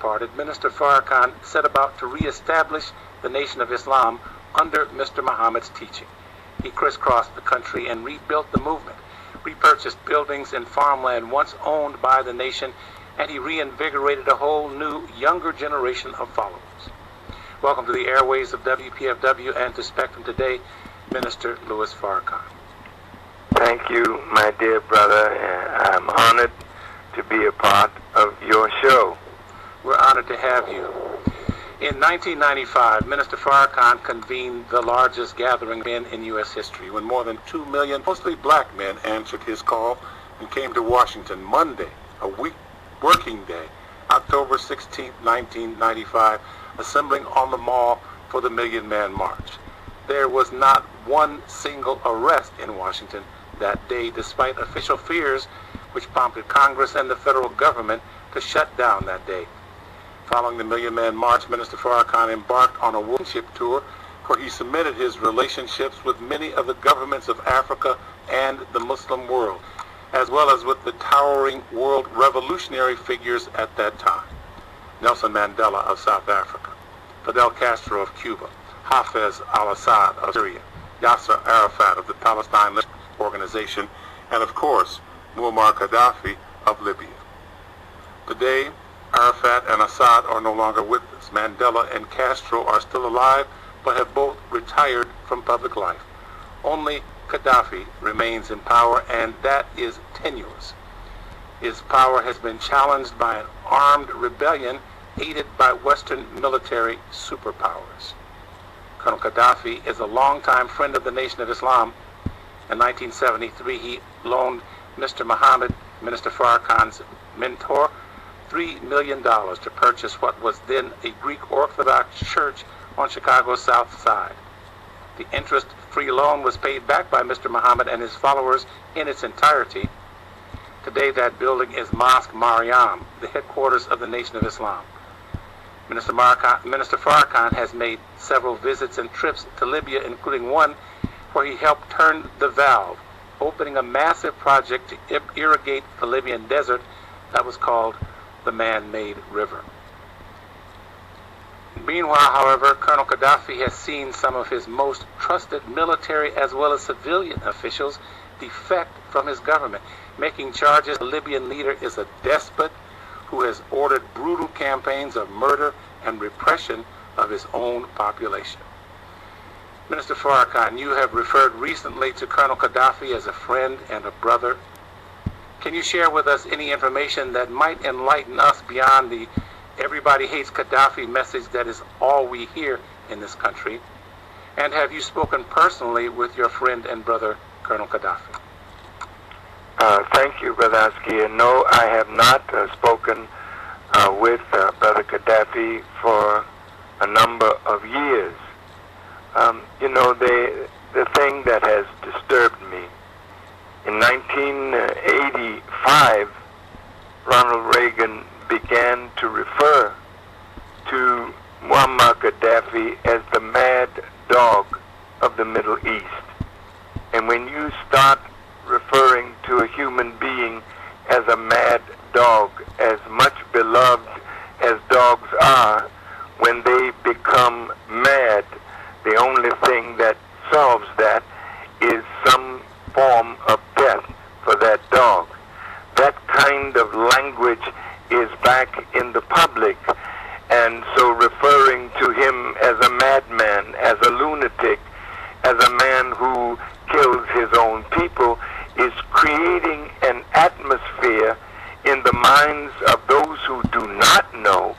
departed, Minister Farrakhan set about to reestablish the Nation of Islam under Mr. Muhammad's teaching. He crisscrossed the country and rebuilt the movement, repurchased buildings and farmland once owned by the nation, and he reinvigorated a whole new, younger generation of followers. Welcome to the airways of WPFW and to Spectrum Today, Minister Louis Farrakhan. Thank you, my dear brother. I'm honored to be a part of your show. We're honored to have you. In 1995, Minister Farrakhan convened the largest gathering of men in U.S. history when more than 2 million, mostly black men, answered his call and came to Washington Monday, a working day, October 16, 1995, assembling on the Mall for the Million Man March. There was not one single arrest in Washington that day, despite official fears which prompted Congress and the federal government to shut down that day. Following the Million Man March, Minister Farrakhan embarked on a worship tour where he cemented his relationships with many of the governments of Africa and the Muslim world, as well as with the towering world revolutionary figures at that time. Nelson Mandela of South Africa, Fidel Castro of Cuba, Hafez al-Assad of Syria, Yasser Arafat of the Palestine Liberation Organization, and of course, Muammar Qaddafi of Libya. Today, Arafat and Assad are no longer with us. Mandela and Castro are still alive, but have both retired from public life. Only Qaddafi remains in power, and that is tenuous. His power has been challenged by an armed rebellion aided by Western military superpowers. Colonel Qaddafi is a longtime friend of the Nation of Islam. In 1973, he loaned Mr. Muhammad, Minister Farrakhan's mentor, $3 million to purchase what was then a Greek Orthodox church on Chicago's South Side. The interest-free loan was paid back by Mr. Muhammad and his followers in its entirety. Today, that building is Mosque Mariam, the headquarters of the Nation of Islam. Minister Farrakhan has made several visits and trips to Libya, including one where he helped turn the valve, opening a massive project to irrigate the Libyan desert that was called the Man-Made River. Meanwhile, however, Colonel Qaddafi has seen some of his most trusted military as well as civilian officials defect from his government, making charges the Libyan leader is a despot who has ordered brutal campaigns of murder and repression of his own population. Minister Farrakhan, you have referred recently to Colonel Qaddafi as a friend and a brother. Can you share with us any information that might enlighten us beyond the "everybody hates Qaddafi" message that is all we hear in this country? And have you spoken personally with your friend and brother, Colonel Qaddafi? Thank you, Brother Askia. No, I have not spoken with Brother Qaddafi for a number of years. The thing that has disturbed me, in 1985, Ronald Reagan began to refer to Muammar Gaddafi as the mad dog of the Middle East. And when you start referring to a human being as a mad dog, as much beloved as dogs are, when they become mad, the only thing that solves that is some form of death for that dog. That kind of language is back in the public, and so referring to him as a madman, as a lunatic, as a man who kills his own people is creating an atmosphere in the minds of those who do not know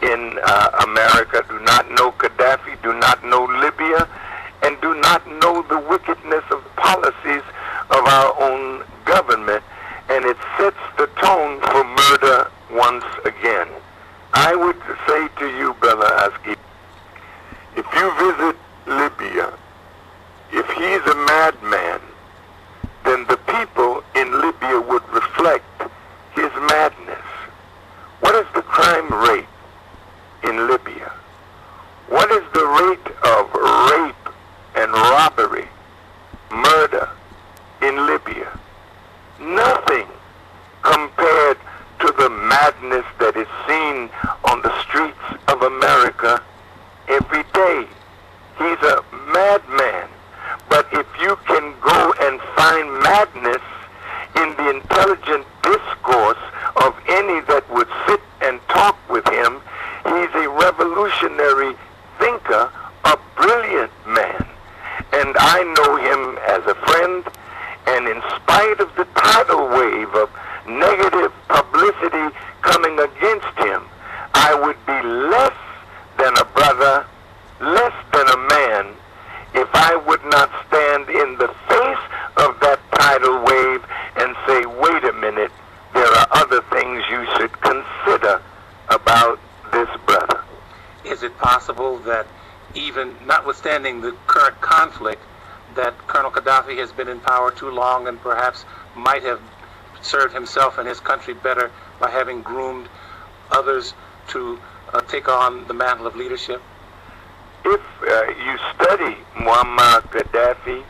in America, do not know Qaddafi, do not know Libya, and do not know the wickedness of policies of our own government. And it sets the tone for murder once again. I would say to you, Brother Askia, if you visit Libya, if he's a madman, then the people in Libya would reflect his madness. What is the crime rate in Libya? What is the rate of rape and robbery, murder in Libya? Nothing compared to the madness that is seen on the would be less than a brother, less than a man, if I would not stand in the face of that tidal wave and say, wait a minute, there are other things you should consider about this brother. Is it possible that even notwithstanding the current conflict, that Colonel Qaddafi has been in power too long and perhaps might have served himself and his country better by having groomed others to take on the mantle of leadership? If you study Muammar Gaddafi,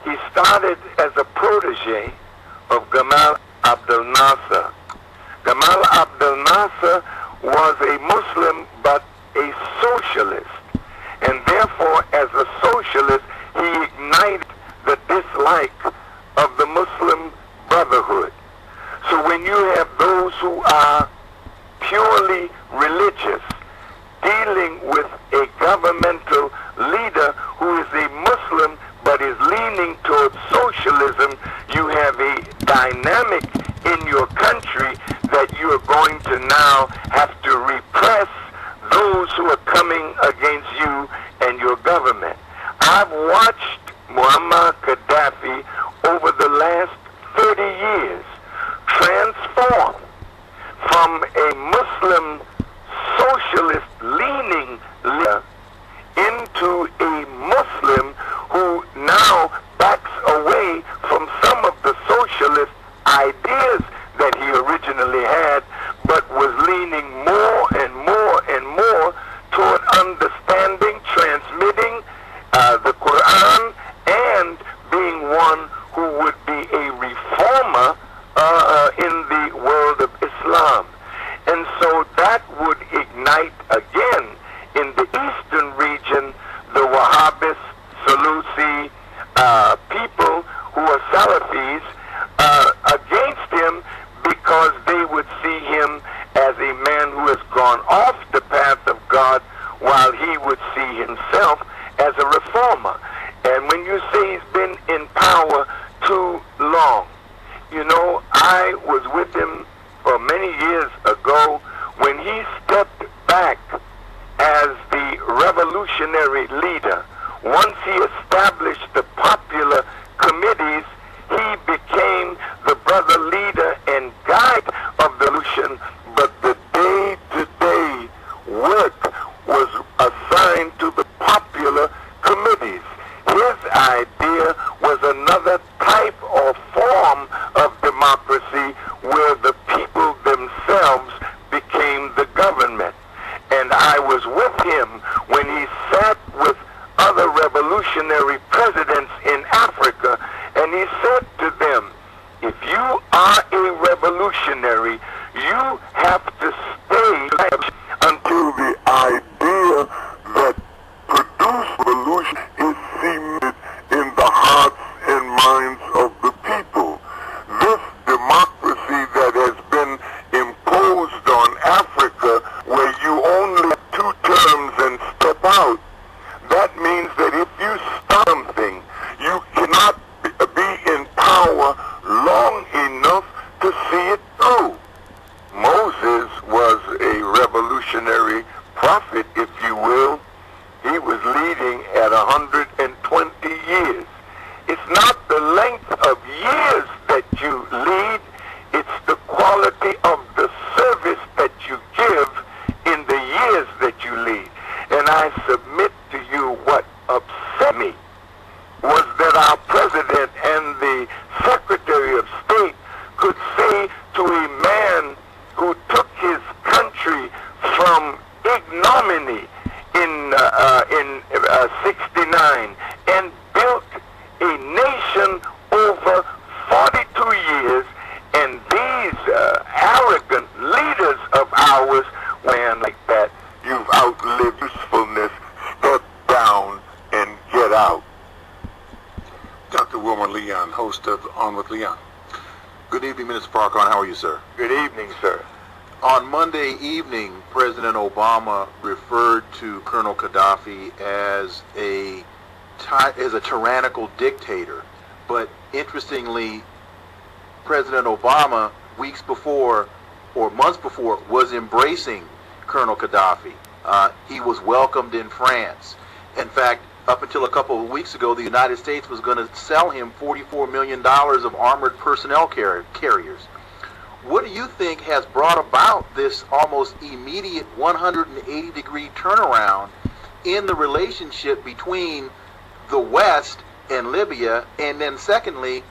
he started as a protege of Gamal Abdel Nasser. Gamal Abdel Nasser was a Muslim but a socialist, and therefore as a socialist he ignited the dislike of the Muslim Brotherhood. So when you have those who are purely religious dealing with a governmental leader who is a Muslim but is leaning towards socialism, you have a dynamic in your country that you are going to now have to repress those who are coming against you and your government. I've watched Muammar Gaddafi over the last 30 years transform from a Muslim socialist leaning leader into a Muslim who now backs away from some of the socialist ideas that he originally had, but was leaning more and more and more toward understanding, transmitting the Quran, and being one who would be a reformer in the world of Islam. And so that would ignite again in the eastern region the Wahhabis, Salusi, people who are Salafis against him, because they would see him as a man who has gone off the path of God, while he would see himself as a reformer. And when you say he's been in power too long, you know, I was with him for many years ago when he stepped back as the revolutionary leader. Once he established the popular committees, he became the brother leader and guide of the revolution, but the day-to-day work was assigned to the popular committees. His idea was another type or form of democracy where the people themselves became the government. And I was with him when he sat with other revolutionary presidents in Africa, and he said to them, if you are a revolutionary, you have to stay until the idea that produced revolution is cemented in the hearts and minds of the people. This democracy that has been imposed on Africa, where you only have 2 terms and step out, that means that if you start something, you cannot be in power long enough to see it through. Moses was a revolutionary prophet, if you will. He was leading at 120 years. It's not the length of years that you lead, it's the quality of the service that you give in the years that you lead. And I submit to you, what upset me was that our president and the Secretary of State could say to a man who took his country from ignominy in 69 and built a nation over 42 years, and these arrogant leaders of ours, man, like that, you've outlived usefulness, step down and get out. Dr. Wilmer Leon, host of On with Leon. Good evening, Minister Farrakhan. How are you, sir? Good evening, sir. On Monday evening, President Obama referred to Colonel Qaddafi as a tyrannical dictator. But interestingly, President Obama, weeks before or months before, was embracing Colonel Qaddafi. He was welcomed in France. In fact, up until a couple of weeks ago, the United States was going to sell him $44 million of armored personnel carriers. What do you think has brought about this almost immediate 180-degree turnaround in the relationship between the West and Libya? And then secondly,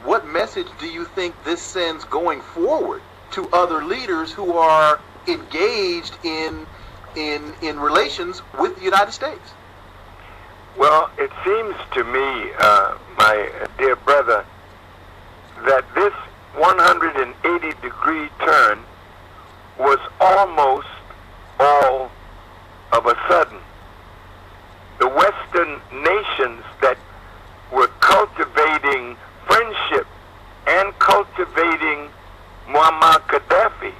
what message do you think this sends going forward to other leaders who are engaged in relations with the United States? Well, it seems to me, my dear brother, that this 180-degree turn was almost all of a sudden. The Western nations that were cultivating friendship and cultivating Muammar Gaddafi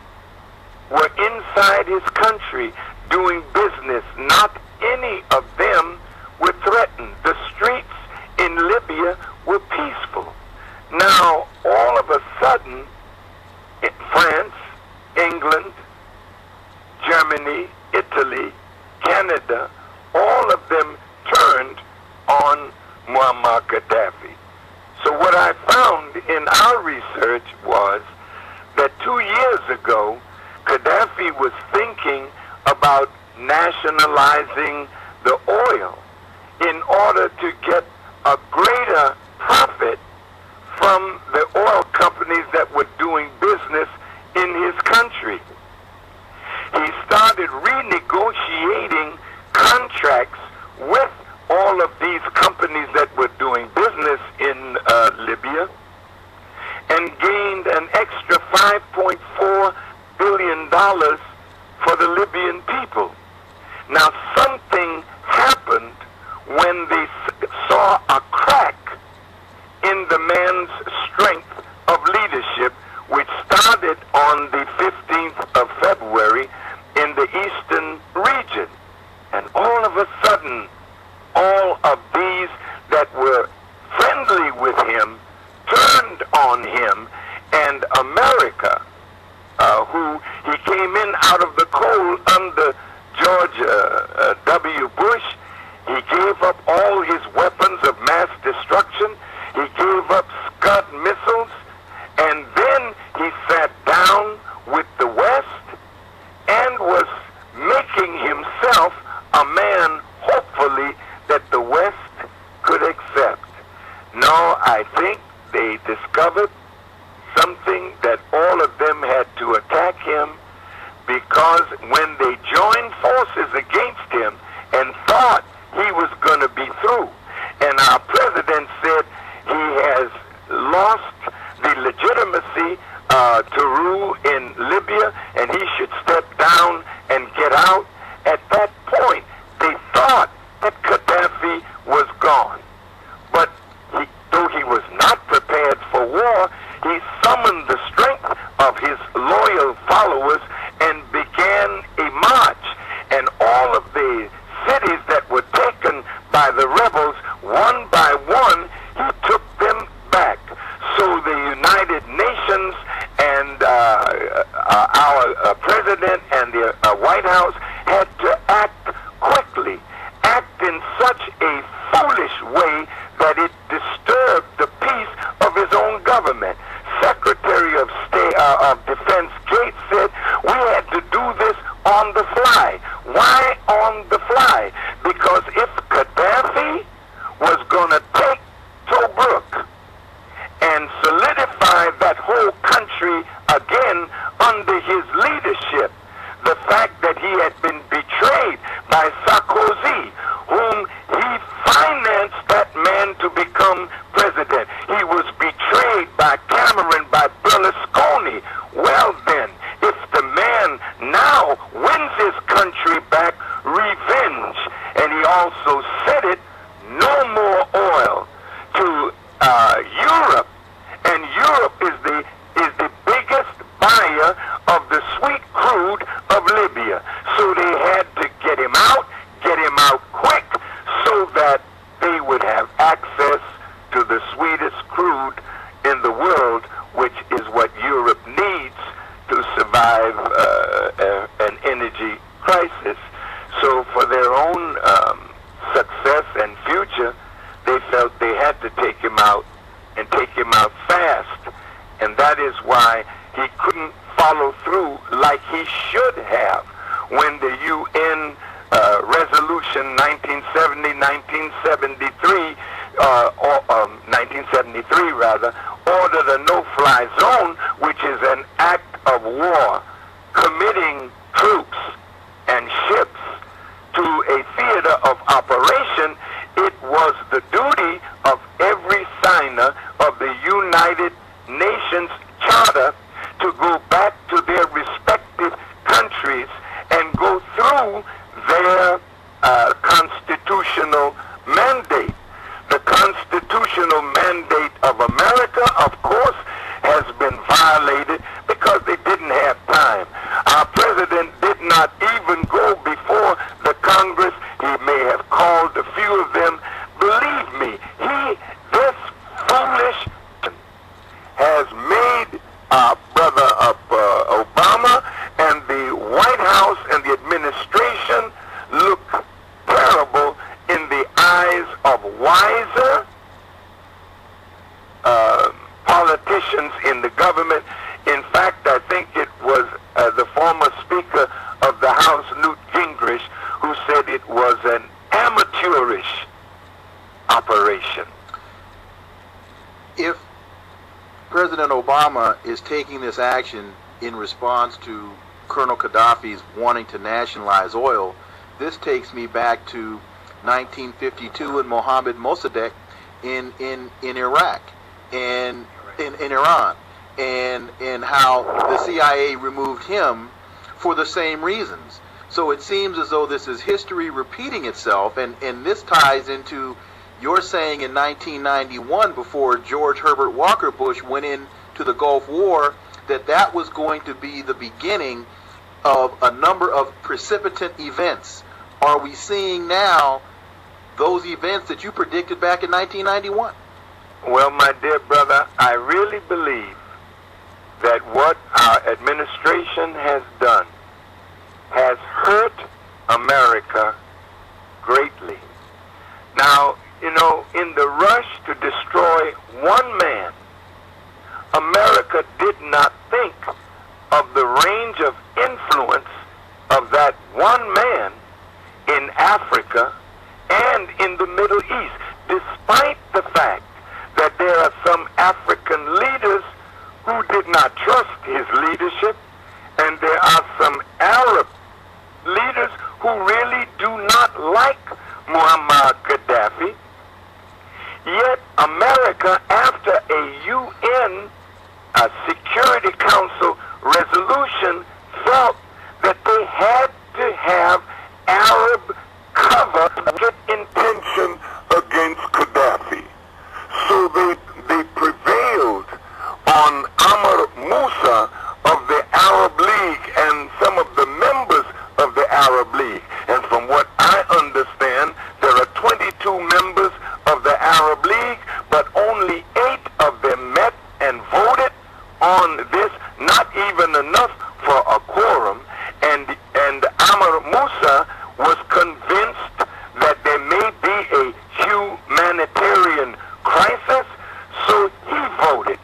were inside his country doing business. Not any of them were threatened. The streets in Libya were peaceful. Now, all of a sudden, in France, England, Germany, Italy, Canada, all of them turned on Muammar Gaddafi. So what I found in our research was that 2 years ago, Gaddafi was thinking about nationalizing the oil in order to get a greater profit from the oil companies that were doing business in his country. He started renegotiating contracts with all of these companies that were doing business in Libya and gained an extra $5.4 billion for the Libyan people. Now, something happened when they saw a crack in the man's strength of leadership, which started on the 15th of February in the eastern region. And all of a sudden, all of these that were friendly with him turned on him, and America, who he came in out of the cold under George W. Bush, he gave up all his weapons of mass destruction. He gave up Scud missiles, and then he sat down with the West and was making himself a man, hopefully, that the West could accept. No, I think they discovered something that all of them had to attack him, because when they joined forces against him and thought he was going to be through, and our president said he has lost the legitimacy to rule in Libya and he should step down and get out, at that point they thought that Gaddafi was gone. But though he was not prepared for war, he summoned the strength of his loyal followers and began a march. And all of the cities that were taken by the rebels, one by one, he took them back. So the United Nations and our president and the White House had to act quickly, act in such a foolish way that it disturbed the peace of his own government. Secretary of State of Defense Gates said we had to do this on the fly. Why on the fly? Because if Gaddafi was going to take Tobruk and solidify that whole country again under his leadership, the fact that he had been betrayed by Sarkozy, whom he financed that man to become president. He was betrayed by Cameron, by Berlusconi. Well then, if the man now wins his country back, revenge, and he also said it, no more oil to Europe, and Europe is the biggest buyer of the sweet crude of Libya. So they had to get him out quick, so that they would have access to the sweetest crude in the world, which is what Europe needs to survive an energy crisis. So for their own success and future, they felt they had to take him out and take him out fast. And that is why he couldn't follow through like he should have when the UN Resolution 1973 rather, ordered a no-fly zone, which is an act of war, committing troops and ships to a theater of operation. It was the duty of every signer of the United Nations Charter to go back to their respective countries and go through their constitutional mandate. The constitutional mandate of America, of course, has been violated because they didn't have time. Our president did not even go before the Congress. He may have called a few of them. Believe me, this foolish has made brother Obama and the White House and the administration look terrible in the eyes of wiser politicians in the government. In fact, I think it was the former Speaker of the House, Newt Gingrich, who said it was an amateurish operation. If President Obama is taking this action in response to Colonel Qaddafi's wanting to nationalize oil, this takes me back to 1952 and Mohammed Mossadegh in Iraq and in Iran, and how the CIA removed him for the same reasons. So it seems as though this is history repeating itself, and this ties into your saying in 1991, before George Herbert Walker Bush went into the Gulf War, that was going to be the beginning of a number of precipitant events. Are we seeing now those events that you predicted back in 1991? Well, my dear brother, I really believe that what our administration has done has hurt America greatly. Now, you know, in the rush to destroy one man, America did not think of the range of influence of that one man in Africa and in the Middle East, despite the fact that there are some African leaders who did not trust his leadership, and there are some Arab leaders who really do not like Muammar Gaddafi. Yet America, after a UN Security Council resolution, felt that they had to have Arab cover intention against Gaddafi. So they prevailed on Amr Moussa of the Arab League and some of the members of the Arab League. And from what I understand, there are 22 members of the Arab League, but only 8 of them met and voted on this, not even enough for a quorum. And Amr Moussa was convinced that there may be a humanitarian crisis, so he voted.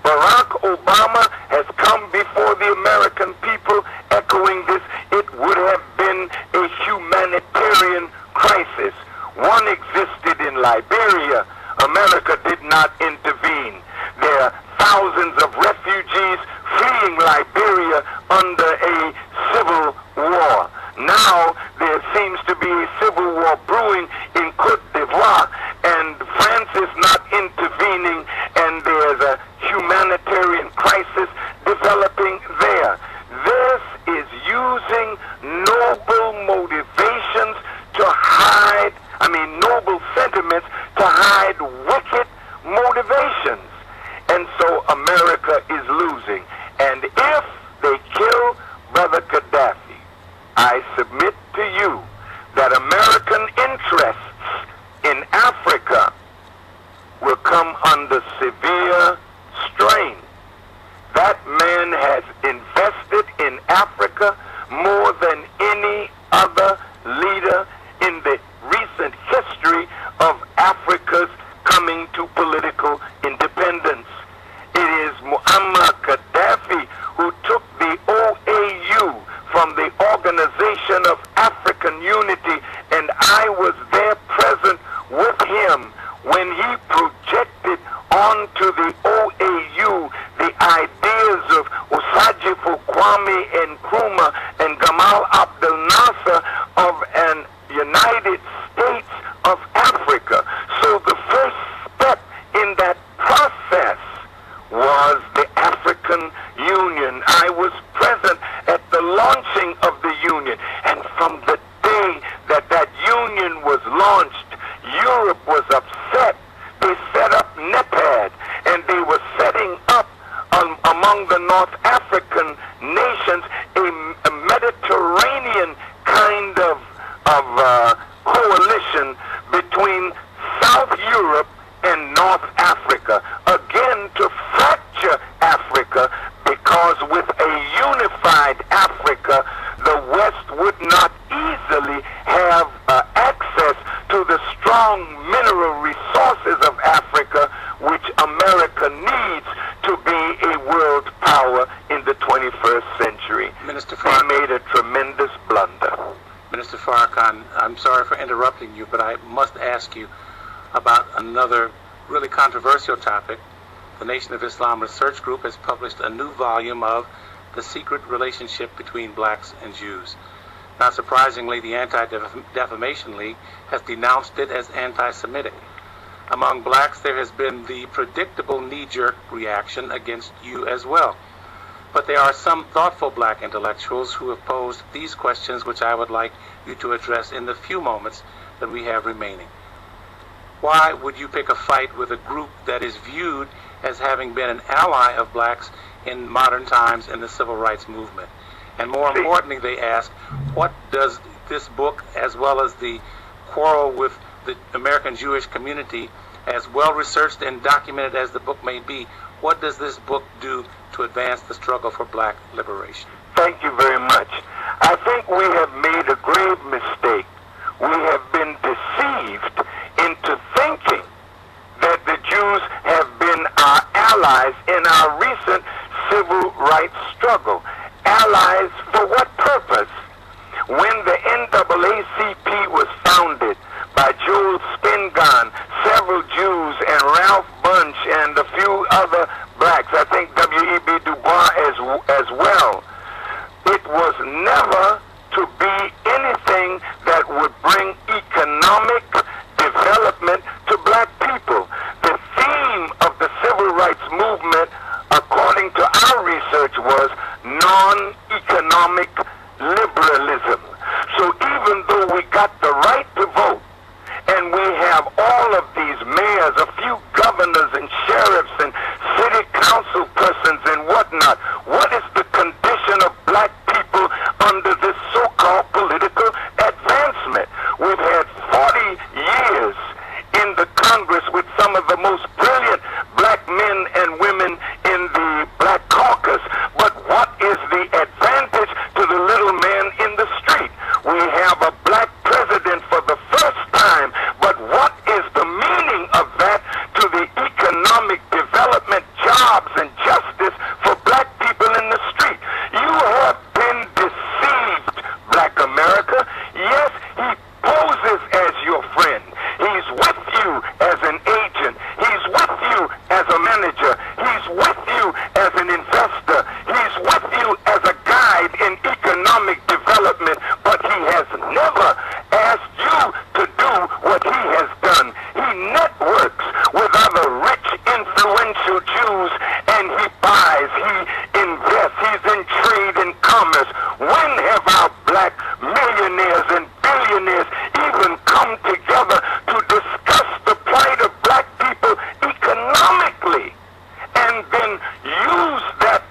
Barack Obama has come before the American people echoing this. It would have been a humanitarian crisis. One existed in Liberia. America did not intervene. There are thousands of refugees fleeing Liberia under a civil war. Now there seems to be a civil war brewing in Cote d'Ivoire, and France is not intervening, and there's a humanitarian crisis developing there. This is using noble motivations to hide, noble sentiments to hide wicked motivations. And so America is losing. And if they kill Brother Qaddafi, I submit to you that American interests in Africa will come under severe strain. That man has invested in Africa more than any author of an United States of Africa. So the first step in that process was the African Union. I was present at the launching of the Union, and from the day that that Union was launched, Europe was upset. They set up NEPAD, and they were setting up among the North African nations a Mediterranean kind of coalition between South Europe and North Africa, again to fracture Africa, because with a unified Africa, the West would not easily have access to the strong mineral resources of Africa, which America needs to be a world power in the 21st century. Minister Farrakhan, they made a tremendous blunder. Minister Farrakhan, I'm sorry for interrupting you, but I must ask you about another really controversial topic. The Nation of Islam Research Group has published a new volume of The Secret Relationship Between Blacks and Jews. Not surprisingly, the Anti-Defamation League has denounced it as anti-Semitic. Among blacks, there has been the predictable knee-jerk reaction against you as well. But there are some thoughtful black intellectuals who have posed these questions, which I would like you to address in the few moments that we have remaining. Why would you pick a fight with a group that is viewed as having been an ally of blacks in modern times in the civil rights movement? And more importantly, they ask, what does this book, as well as the quarrel with the American Jewish community, as well researched and documented as the book may be, what does this book do to advance the struggle for black liberation? Thank you very much. I think we have made a grave mistake. We have been deceived into thinking that the Jews have been our allies in our recent civil rights struggle. Allies for what purpose? When the NAACP was founded by Joel Spingarn, several Jews, and Ralph Bunche, and a few other blacks, I think W.E.B. Du Bois as well, it was never to be anything that would bring economic development to black people. The theme of the civil rights movement, according to our research, was non-economic liberalism. So even though we got the right to vote, and we have all of these mayors, a few governors and sheriffs and city council persons and whatnot, what is the condition of black people under this so-called political advancement? We've had 40 years in the Congress with some of the most brilliant black men and women in the Black Caucus, but what is the advantage to the little man in the street? We have a black president for the first time, but what is the meaning of that to the economic development, jobs, and justice for black people in the street? You have been deceived, black America. Yes, he poses as your friend. He's with you as an agent. He's with you as a manager. He's with you as an investor. He's with you as a guide in economic development, but he has never asked you to do what he has done. He networks with other rich, influential Jews, and he buys, he invests, he's in trade and commerce. When have our black millionaires and billionaires even come together to discuss the plight of black people economically, and then use that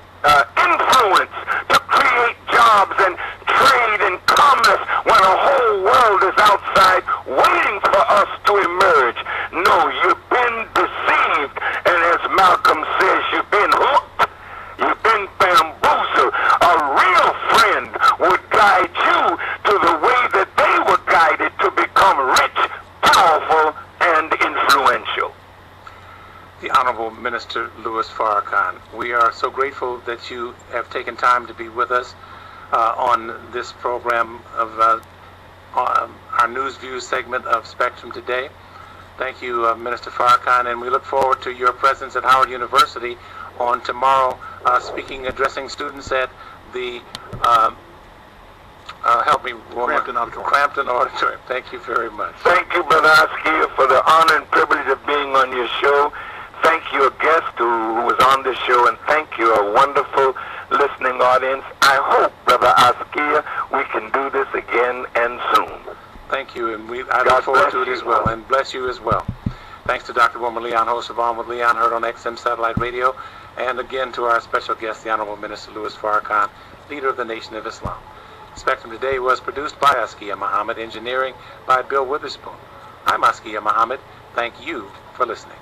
influence to create jobs and trade and commerce when a whole world is outside waiting for us to emerge? No, you've been deceived, and as Malcolm says, you've been hooked, you've been bamboozled. A real friend would guide you to the way that they were guided to become rich, powerful, and influential. The Honorable Minister Louis Farrakhan, we are so grateful that you have taken time to be with us on this program of our News Views segment of Spectrum Today. Thank you, Minister Farrakhan, and we look forward to your presence at Howard University on tomorrow, addressing students at the help me, woman. Crampton Auditorium. Crampton Auditorium. Thank you very much. Thank you, Brother Askia, for the honor and privilege of being on your show. Thank you, a guest who was on the show, and thank you, a wonderful listening audience. I hope, Brother Askia, we can do this again and soon. Thank you, and I look forward to it as well, and bless you as well. Thanks to Dr. Wilmer Leon, host of On with Leon, heard on XM Satellite Radio, and again to our special guest, the Honorable Minister Louis Farrakhan, leader of the Nation of Islam. Spectrum Today was produced by Askia Muhammad, engineering by Bill Witherspoon. I'm Askia Muhammad. Thank you for listening.